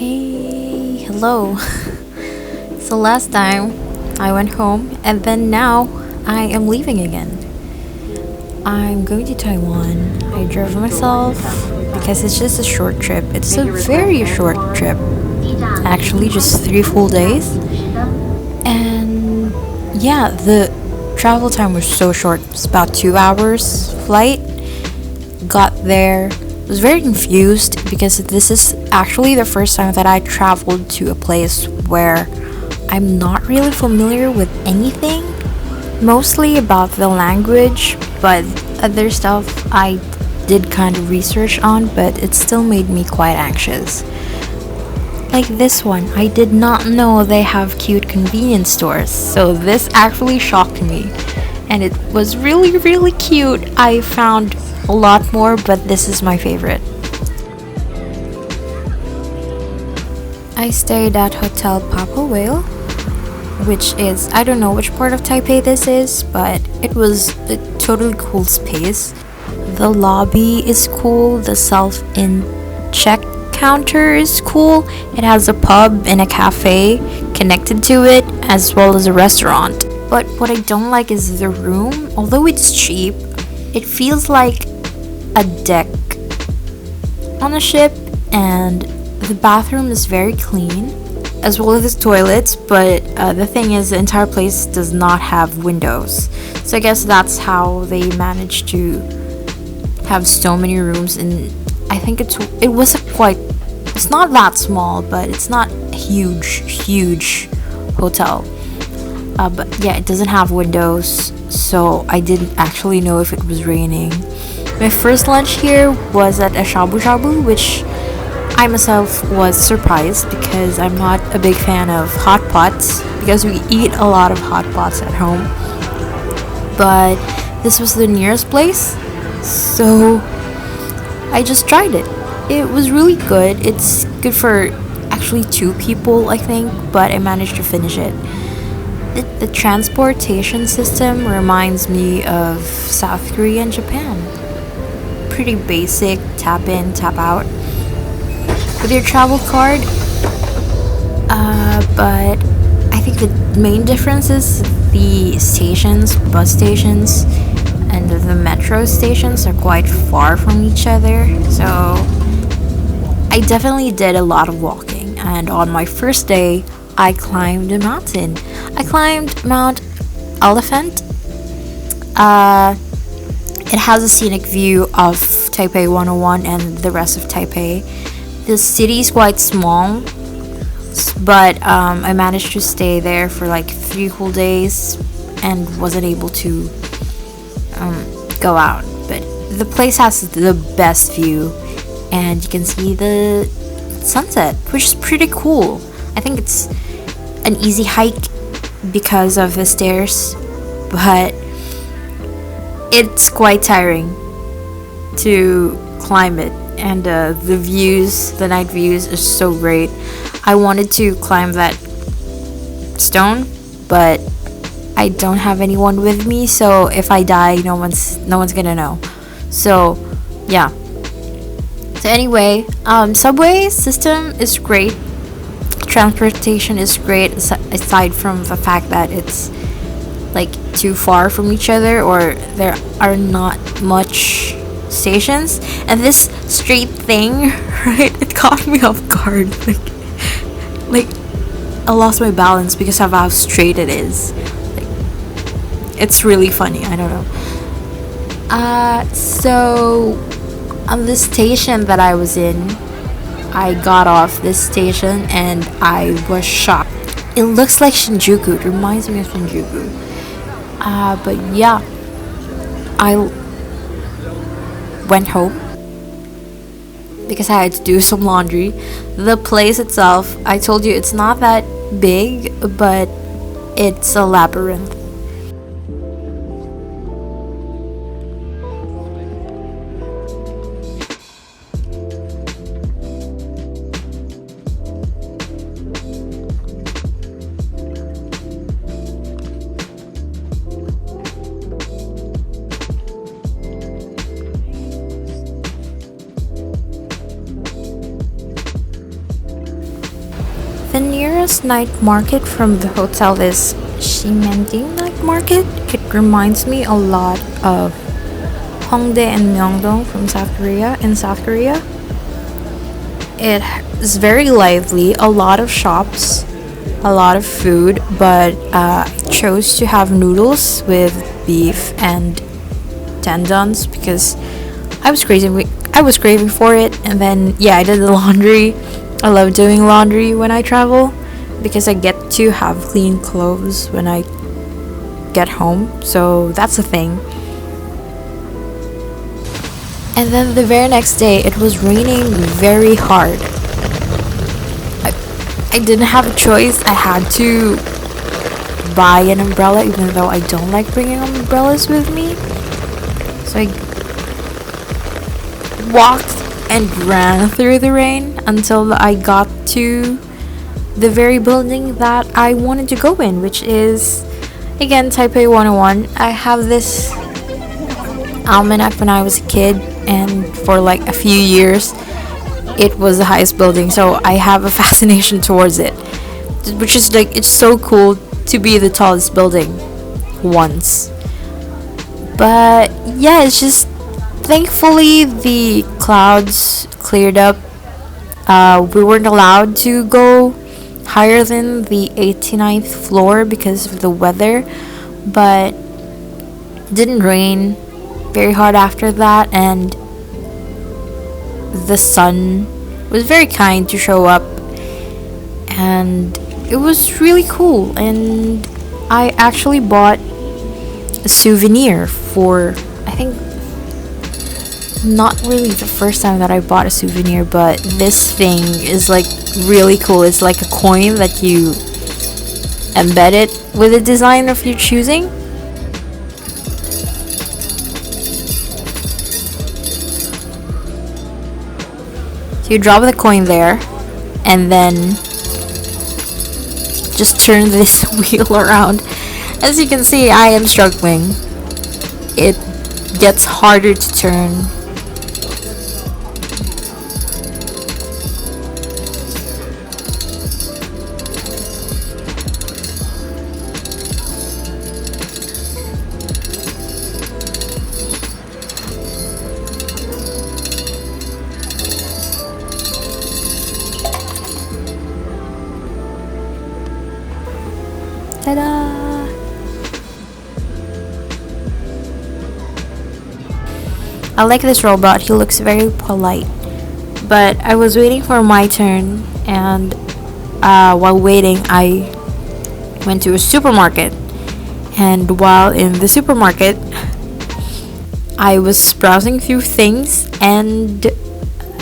Hey, hello. So last time I went home and then now I am leaving again. I'm going to Taiwan. I drove myself because it's just a short trip. It's a very short trip. Actually, just 3 full days. And yeah, the travel time was so short. It's about 2 hours flight. Got there, was very confused because this is actually the first time that I traveled to a place where I'm not really familiar with anything, mostly about the language, but other stuff I did kind of research on, but it still made me quite anxious. Like this one, I did not know they have cute convenience stores, so this actually shocked me. And it was really, really cute. I found a lot more, but this is my favorite. I stayed at Hotel Papa Whale, which is, I don't know which part of Taipei this is, but it was a totally cool space. The lobby is cool, the self-in check counter is cool. It has a pub and a cafe connected to it, as well as a restaurant. But what I don't like is the room. Although it's cheap, it feels like a deck on a ship, and the bathroom is very clean, as well as the toilets, but the thing is the entire place does not have windows. So I guess that's how they managed to have so many rooms, and I think it's not that small, but it's not a huge hotel. But yeah, it doesn't have windows, so I didn't actually know if it was raining. My first lunch here was at a shabu shabu, which I myself was surprised because I'm not a big fan of hot pots because we eat a lot of hot pots at home. But this was the nearest place, so I just tried it. It was really good. It's good for actually 2 people, I think, but I managed to finish it. The transportation system reminds me of South Korea and Japan. Pretty basic, tap in, tap out with your travel card. But I think the main difference is the stations, bus stations, and the metro stations are quite far from each other. So I definitely did a lot of walking, and on my first day, I climbed a mountain. I climbed Mount Elephant. It has a scenic view of Taipei 101 and the rest of Taipei. The city is quite small, but I managed to stay there for like 3 whole days and wasn't able to go out. But the place has the best view, and you can see the sunset, which is pretty cool. I think it's an easy hike because of the stairs, but it's quite tiring to climb it, and the night views are so great. I wanted to climb that stone, but I don't have anyone with me, so if I die, no one's gonna know. So yeah. So anyway, subway system is great. Transportation is great, aside from the fact that it's like too far from each other, or there are not much stations. And this straight thing, right, it caught me off guard. Like I lost my balance because of how straight it is. Like, it's really funny. I don't know. So on the station that I was in, I got off this station and I was shocked. It looks like Shinjuku. It reminds me of Shinjuku. But yeah, I went home because I had to do some laundry. The place itself, I told you, it's not that big, but it's a labyrinth. The nearest night market from the hotel is Ximending Night Market. It reminds me a lot of Hongdae and Myeongdong from South Korea. In South Korea, it is very lively, a lot of shops, a lot of food, but I chose to have noodles with beef and tendons because I was craving for it. And then yeah, I did the laundry. I love doing laundry when I travel because I get to have clean clothes when I get home. So that's a thing. And then the very next day, it was raining very hard. I didn't have a choice. I had to buy an umbrella, even though I don't like bringing umbrellas with me. So I walked and ran through the rain until I got to the very building that I wanted to go in, which is, again, Taipei 101. I have this almanac when I was a kid, and for like a few years it was the highest building, so I have a fascination towards it, which is like, it's so cool to be the tallest building once. But yeah, it's just, thankfully the clouds cleared up. We weren't allowed to go higher than the 89th floor because of the weather, but it didn't rain very hard after that, and the sun was very kind to show up, and it was really cool. And I actually bought a souvenir for, I think, not really the first time that I bought a souvenir, but this thing is like really cool. It's like a coin that you embed it with a design of your choosing. So you drop the coin there and then just turn this wheel around. As you can see, I am struggling. It gets harder to turn. Ta-da! I like this robot. He looks very polite. But I was waiting for my turn, and while waiting, I went to a supermarket. And while in the supermarket, I was browsing through things, and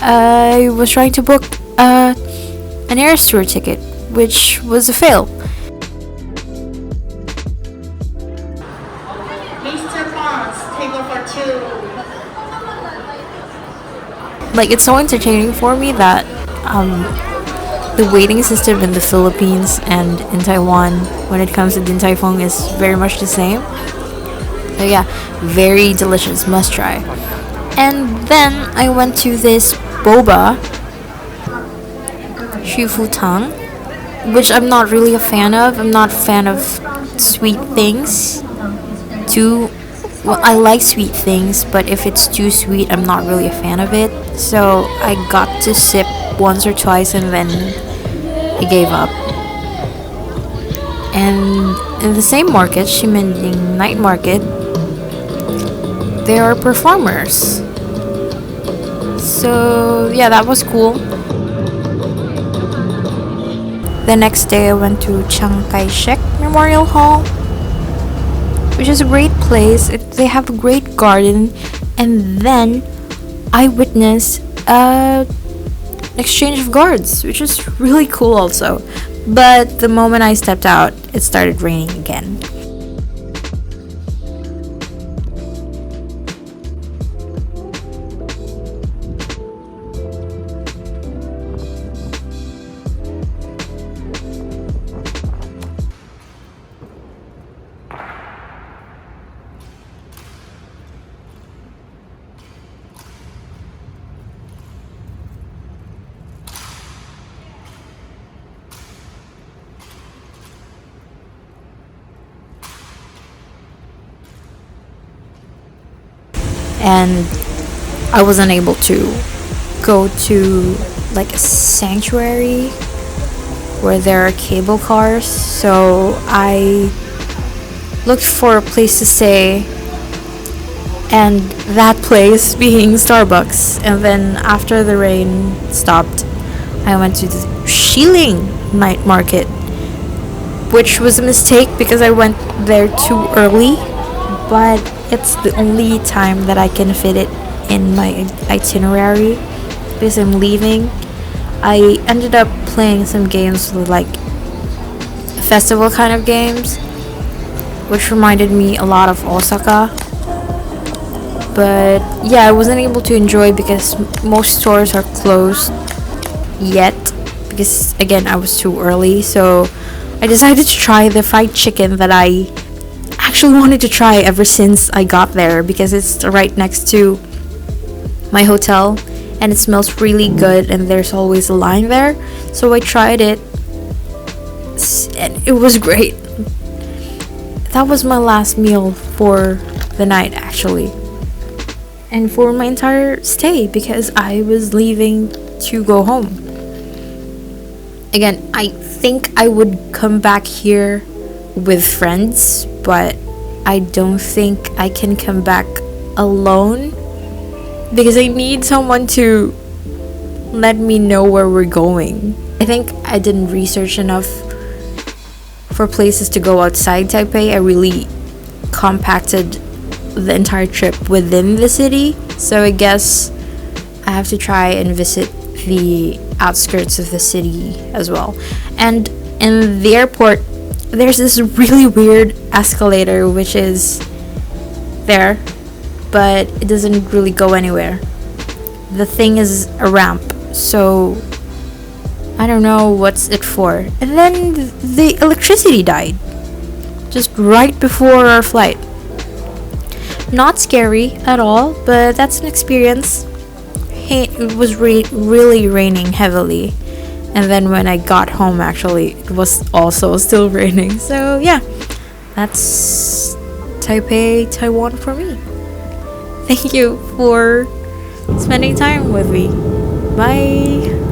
I was trying to book an air tour ticket, which was a fail. Like, it's so entertaining for me that the waiting system in the Philippines and in Taiwan when it comes to Din Tai Fung is very much the same. So yeah, very delicious, must try. And then I went to this boba, Shifu Tang, which I'm not really a fan of. I'm not a fan of sweet things. Well, I like sweet things, but if it's too sweet, I'm not really a fan of it. So I got to sip once or twice and then I gave up. And in the same market, Ximending Night Market, there are performers. So yeah, that was cool. The next day I went to Chiang Kai-shek Memorial Hall, which is a great place. They have a great garden, and then I witnessed an exchange of guards, which is really cool also. But the moment I stepped out, it started raining again. and I wasn't able to go to like a sanctuary where there are cable cars, so I looked for a place to stay, and that place being Starbucks. And then after the rain stopped, I went to the Shilling night market, which was a mistake because I went there too early, but it's the only time that I can fit it in my itinerary because I'm leaving. I ended up playing some games with like festival kind of games, which reminded me a lot of Osaka. But yeah, I wasn't able to enjoy because most stores are closed yet, because again I was too early. So I decided to try the fried chicken that I actually wanted to try ever since I got there, because it's right next to my hotel and it smells really good and there's always a line there. So I tried it and it was great. That was my last meal for the night actually, and for my entire stay, because I was leaving to go home. Again, I think I would come back here with friends, but I don't think I can come back alone, because I need someone to let me know where we're going. I think I didn't research enough for places to go outside Taipei. I really compacted the entire trip within the city, so I guess I have to try and visit the outskirts of the city as well. And in the airport, there's this really weird escalator which is there, but it doesn't really go anywhere. The thing is a ramp, so I don't know what's it for. And then the electricity died just right before our flight. Not scary at all, but that's an experience. It was really raining heavily, and then when I got home actually it was also still raining. So yeah, that's Taipei, Taiwan for me. Thank you for spending time with me. Bye.